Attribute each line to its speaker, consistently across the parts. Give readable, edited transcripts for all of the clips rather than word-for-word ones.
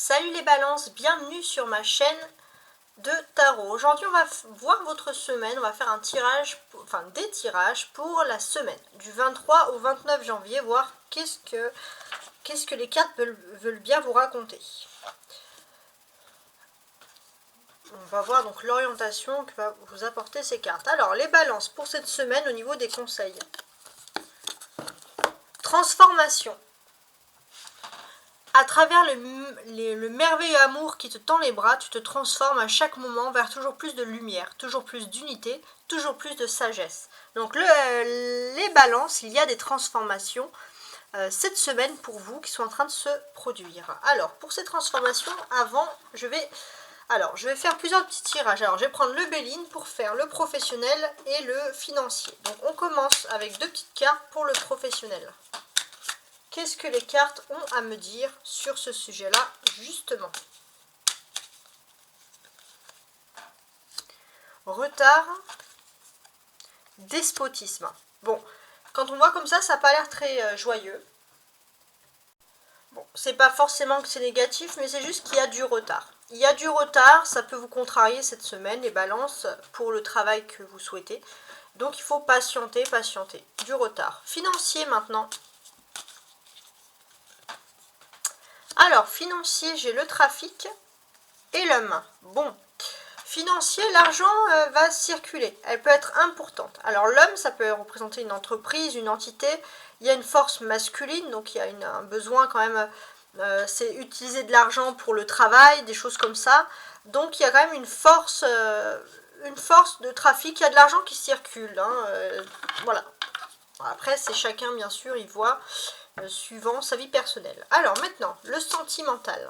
Speaker 1: Salut les balances, bienvenue sur ma chaîne de tarot. Aujourd'hui on va voir votre semaine, on va faire un tirage, enfin des tirages pour la semaine du 23 au 29 janvier, voir qu'est-ce que les cartes veulent bien vous raconter. On va voir donc l'orientation que va vous apporter ces cartes. Alors les balances pour cette semaine au niveau des conseils. Transformation. À travers le merveilleux amour qui te tend les bras, tu te transformes à chaque moment vers toujours plus de lumière, toujours plus d'unité, toujours plus de sagesse. Donc les balances, il y a des transformations cette semaine pour vous qui sont en train de se produire. Alors pour ces transformations, avant, je vais faire plusieurs petits tirages. Alors je vais prendre le Béline pour faire le professionnel et le financier. Donc on commence avec deux petites cartes pour le professionnel. Qu'est-ce que les cartes ont à me dire sur ce sujet-là, justement? Retard, despotisme. Bon, quand on voit comme ça n'a pas l'air très joyeux. Bon, c'est pas forcément que c'est négatif, mais c'est juste qu'il y a du retard. Il y a du retard, ça peut vous contrarier cette semaine, les balances, pour le travail que vous souhaitez. Donc il faut patienter, patienter. Du retard. Financier maintenant. Alors, financier, j'ai le trafic et l'homme. Bon, financier, l'argent va circuler. Elle peut être importante. Alors, l'homme, ça peut représenter une entreprise, une entité. Il y a une force masculine, donc il y a un besoin quand même. C'est utiliser de l'argent pour le travail, des choses comme ça. Donc, il y a quand même une force de trafic. Il y a de l'argent qui circule. Voilà. Après, c'est chacun, bien sûr, il voit suivant sa vie personnelle. Alors maintenant, le sentimental.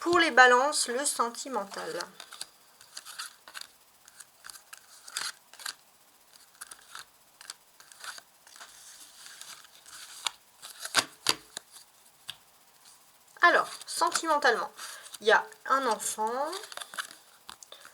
Speaker 1: Pour les balances, le sentimental. Alors, sentimentalement, il y a un enfant,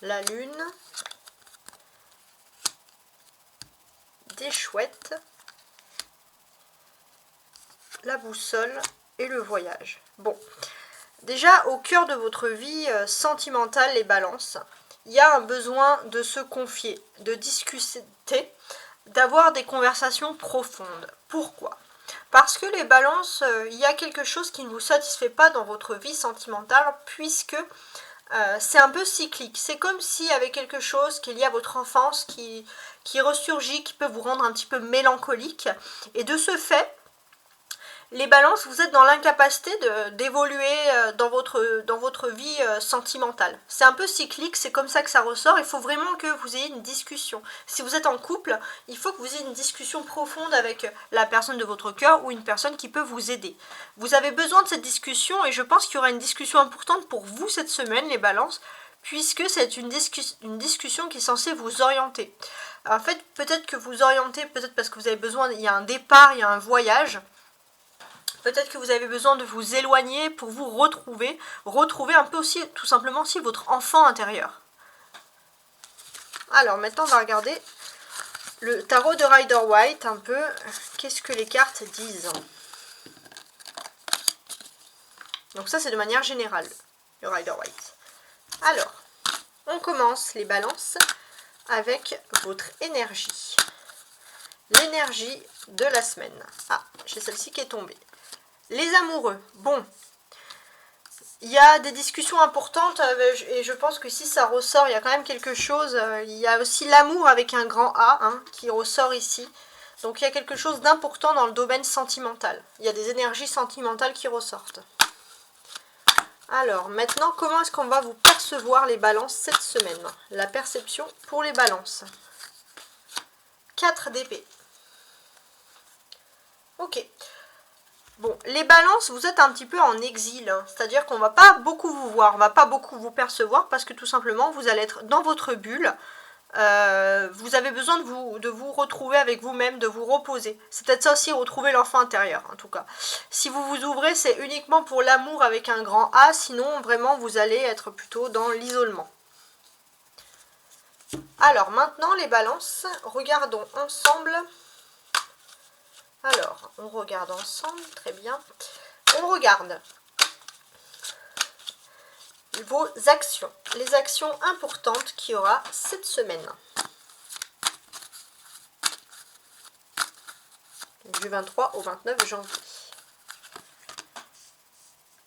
Speaker 1: la lune, des chouettes, la boussole et le voyage. Bon, déjà au cœur de votre vie sentimentale, les balances, il y a un besoin de se confier, de discuter, d'avoir des conversations profondes. Pourquoi? Parce que les balances, il y a quelque chose qui ne vous satisfait pas dans votre vie sentimentale, puisque c'est un peu cyclique. C'est comme s'il y avait quelque chose qu'il y a à votre enfance qui ressurgit, qui peut vous rendre un petit peu mélancolique. Et de ce fait, les balances, vous êtes dans l'incapacité d'évoluer dans votre vie sentimentale. C'est un peu cyclique, c'est comme ça que ça ressort. Il faut vraiment que vous ayez une discussion. Si vous êtes en couple, il faut que vous ayez une discussion profonde avec la personne de votre cœur ou une personne qui peut vous aider. Vous avez besoin de cette discussion et je pense qu'il y aura une discussion importante pour vous cette semaine, les balances, puisque c'est une discussion qui est censée vous orienter. En fait, peut-être que vous orientez, peut-être parce que vous avez besoin, il y a un départ, il y a un voyage. Peut-être que vous avez besoin de vous éloigner pour vous retrouver un peu aussi, tout simplement aussi, votre enfant intérieur. Alors, maintenant, on va regarder le tarot de Rider-Waite, un peu, qu'est-ce que les cartes disent. Donc ça, c'est de manière générale, le Rider-Waite. Alors, on commence les balances avec votre énergie. L'énergie de la semaine. Ah, j'ai celle-ci qui est tombée. Les amoureux, bon, il y a des discussions importantes et je pense que si ça ressort, il y a quand même quelque chose. Il y a aussi l'amour avec un grand A qui ressort ici. Donc il y a quelque chose d'important dans le domaine sentimental. Il y a des énergies sentimentales qui ressortent. Alors maintenant, comment est-ce qu'on va vous percevoir les balances cette semaine? La perception pour les balances. 4 d'épée. Ok. Bon, les balances, vous êtes un petit peu en exil, c'est-à-dire qu'on ne va pas beaucoup vous voir, on ne va pas beaucoup vous percevoir parce que tout simplement, vous allez être dans votre bulle. Vous avez besoin de vous retrouver avec vous-même, de vous reposer. C'est peut-être ça aussi, retrouver l'enfant intérieur, en tout cas. Si vous vous ouvrez, c'est uniquement pour l'amour avec un grand A, sinon, vraiment, vous allez être plutôt dans l'isolement. Alors, maintenant, les balances, regardons ensemble. Alors, on regarde ensemble, très bien. On regarde vos actions, les actions importantes qu'il y aura cette semaine. Du 23 au 29 janvier.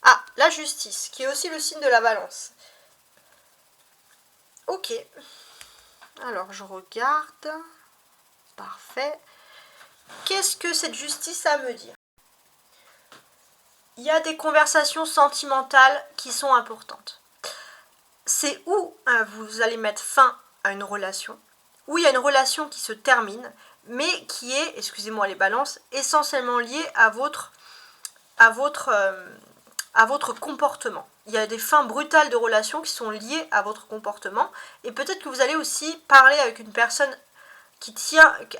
Speaker 1: Ah, la justice, qui est aussi le signe de la balance. Ok. Alors, je regarde. Parfait. Qu'est-ce que cette justice a à me dire? Il y a des conversations sentimentales qui sont importantes. C'est où vous allez mettre fin à une relation, où il y a une relation qui se termine, mais qui est, excusez-moi les balances, essentiellement liée à votre comportement. Il y a des fins brutales de relations qui sont liées à votre comportement, et peut-être que vous allez aussi parler avec une personne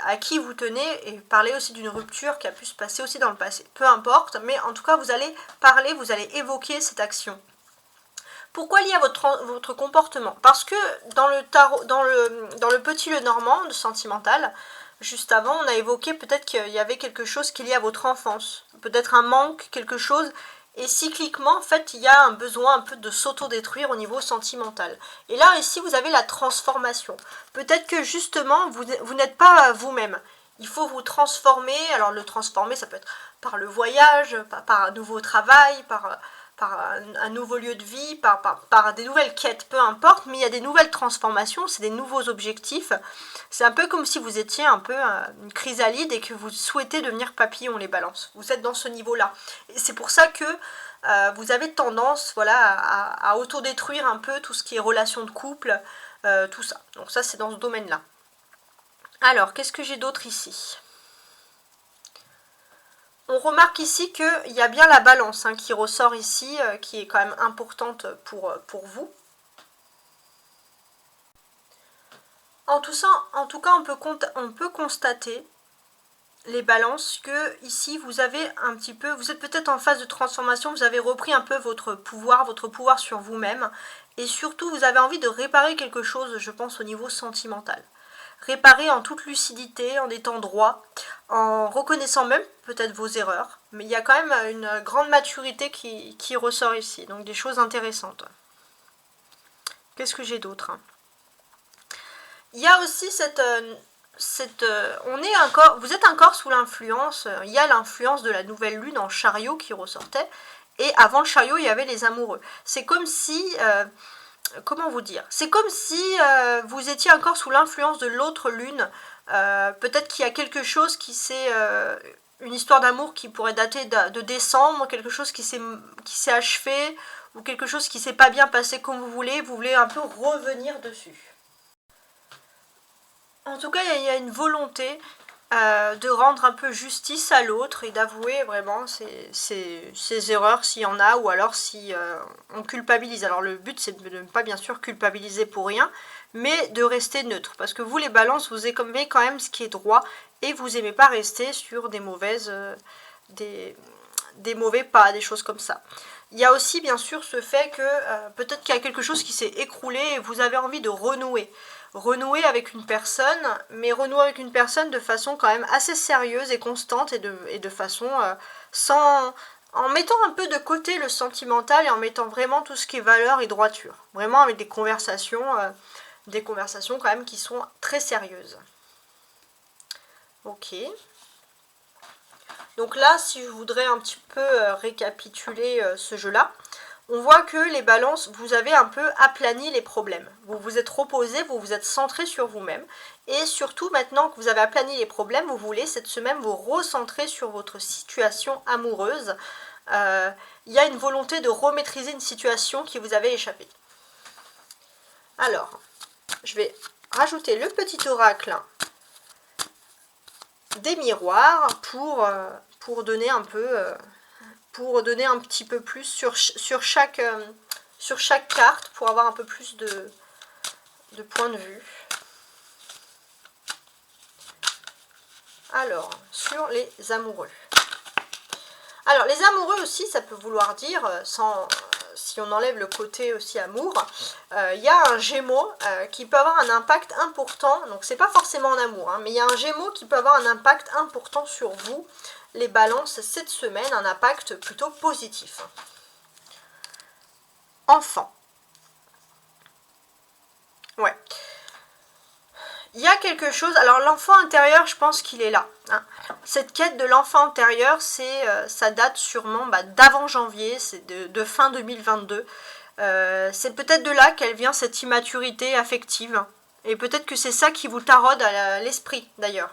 Speaker 1: à qui vous tenez, et parler aussi d'une rupture qui a pu se passer aussi dans le passé. Peu importe, mais en tout cas vous allez parler, vous allez évoquer cette action. Pourquoi lié à votre comportement? Parce que dans le petit Lenormand de sentimental, juste avant, on a évoqué peut-être qu'il y avait quelque chose qui est lié à votre enfance, peut-être un manque, quelque chose. Et cycliquement, en fait, il y a un besoin un peu de s'auto-détruire au niveau sentimental. Et là, ici, vous avez la transformation. Peut-être que justement, vous n'êtes pas vous-même. Il faut vous transformer. Alors, le transformer, ça peut être par le voyage, par un nouveau travail, par un nouveau lieu de vie, par des nouvelles quêtes, peu importe, mais il y a des nouvelles transformations, c'est des nouveaux objectifs. C'est un peu comme si vous étiez un peu une chrysalide et que vous souhaitez devenir papillon, les balances. Vous êtes dans ce niveau-là. Et c'est pour ça que vous avez tendance, voilà, à autodétruire un peu tout ce qui est relations de couple, tout ça. Donc ça, c'est dans ce domaine-là. Alors, qu'est-ce que j'ai d'autre ici ? On remarque ici qu'il y a bien la balance qui ressort ici, qui est quand même importante pour vous. En tout cas, on peut constater, les balances, que ici vous avez un petit peu, vous êtes peut-être en phase de transformation, vous avez repris un peu votre pouvoir sur vous-même, et surtout vous avez envie de réparer quelque chose, je pense, au niveau sentimental. Réparer en toute lucidité, en étant droit, en reconnaissant même peut-être vos erreurs, mais il y a quand même une grande maturité qui ressort ici, donc des choses intéressantes. Qu'est-ce que j'ai d'autre ? Il y a aussi vous êtes encore sous l'influence, il y a l'influence de la nouvelle lune en chariot qui ressortait, et avant le chariot, il y avait les amoureux. C'est comme si... comment vous dire? C'est comme si vous étiez encore sous l'influence de l'autre lune. Peut-être qu'il y a quelque chose une histoire d'amour qui pourrait dater de décembre, quelque chose qui s'est achevé, ou quelque chose qui s'est pas bien passé comme vous voulez un peu revenir dessus. En tout cas, il y a une volonté de rendre un peu justice à l'autre et d'avouer vraiment ses erreurs s'il y en a, ou alors si on culpabilise. Alors le but, c'est de ne pas bien sûr culpabiliser pour rien, mais de rester neutre. Parce que vous, les balances, vous aimez quand même ce qui est droit, et vous n'aimez pas rester sur des mauvais pas, des choses comme ça. Il y a aussi bien sûr ce fait que peut-être qu'il y a quelque chose qui s'est écroulé et vous avez envie de renouer avec une personne, mais renouer avec une personne de façon quand même assez sérieuse et constante, et de façon en mettant un peu de côté le sentimental et en mettant vraiment tout ce qui est valeur et droiture. Vraiment avec des conversations quand même qui sont très sérieuses. Ok. Donc là, si je voudrais un petit peu récapituler ce jeu-là, on voit que les balances, vous avez un peu aplani les problèmes. Vous vous êtes reposé, vous vous êtes centré sur vous-même. Et surtout, maintenant que vous avez aplani les problèmes, vous voulez cette semaine vous recentrer sur votre situation amoureuse. Il y a une volonté de remaîtriser une situation qui vous avait échappé. Alors, je vais rajouter le petit oracle des miroirs pour donner un peu... pour donner un petit peu plus sur chaque carte, pour avoir un peu plus de points de vue. Alors, sur les amoureux. Alors, les amoureux aussi, ça peut vouloir dire, si on enlève le côté aussi amour, il y a un Gémeaux qui peut avoir un impact important. Donc, c'est pas forcément en amour, mais il y a un Gémeaux qui peut avoir un impact important sur vous, les balances, cette semaine, un impact plutôt positif. Enfant. Ouais. Il y a quelque chose, alors l'enfant intérieur, je pense qu'il est là. Hein. Cette quête de l'enfant intérieur, ça date sûrement d'avant janvier, c'est de fin 2022. C'est peut-être de là qu'elle vient cette immaturité affective. Et peut-être que c'est ça qui vous taraude à l'esprit d'ailleurs.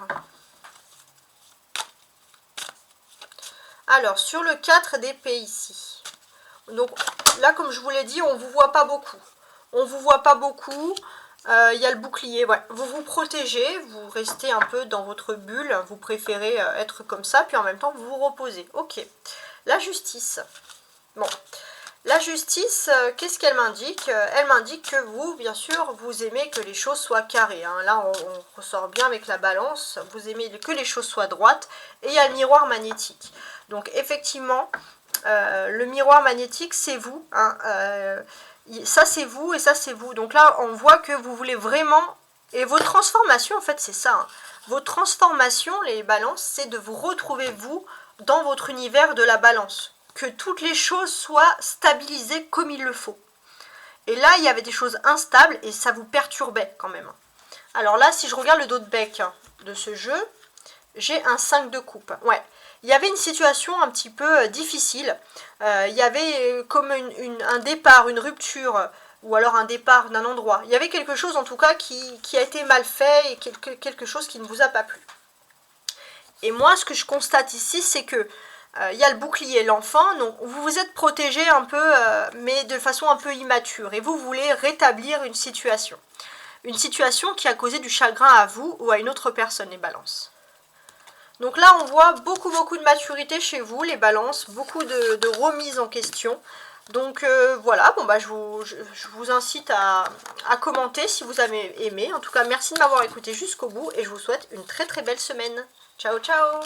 Speaker 1: Alors, sur le 4 d'épée ici. Donc là, comme je vous l'ai dit, on ne vous voit pas beaucoup. On ne vous voit pas beaucoup. Il y a le bouclier, ouais. Vous vous protégez, vous restez un peu dans votre bulle. Vous préférez être comme ça, puis en même temps, vous vous reposez. Ok. La justice. Bon. La justice, qu'est-ce qu'elle m'indique? Elle m'indique que vous, bien sûr, vous aimez que les choses soient carrées. Hein. Là, on ressort bien avec la balance. Vous aimez que les choses soient droites. Et il y a le miroir magnétique. Donc, effectivement, le miroir magnétique, c'est vous. Hein. Ça, c'est vous et ça, c'est vous. Donc là, on voit que vous voulez vraiment... Et vos transformations, en fait, c'est ça. Hein. Vos transformations, les balances, c'est de vous retrouver, vous, dans votre univers de la balance. Que toutes les choses soient stabilisées comme il le faut. Et là, il y avait des choses instables et ça vous perturbait quand même. Alors là, si je regarde le dos de bec de ce jeu, j'ai un 5 de coupe. Ouais, il y avait une situation un petit peu difficile. Il y avait comme un départ, une rupture, ou alors un départ d'un endroit. Il y avait quelque chose en tout cas qui a été mal fait et quelque chose qui ne vous a pas plu. Et moi, ce que je constate ici, c'est que il y a le bouclier, l'enfant, donc vous vous êtes protégé un peu, mais de façon un peu immature. Et vous voulez rétablir une situation. Une situation qui a causé du chagrin à vous ou à une autre personne, les balances. Donc là, on voit beaucoup de maturité chez vous, les balances, beaucoup de remise en question. Donc voilà, bon je vous incite à commenter si vous avez aimé. En tout cas, merci de m'avoir écouté jusqu'au bout et je vous souhaite une très belle semaine. Ciao, ciao!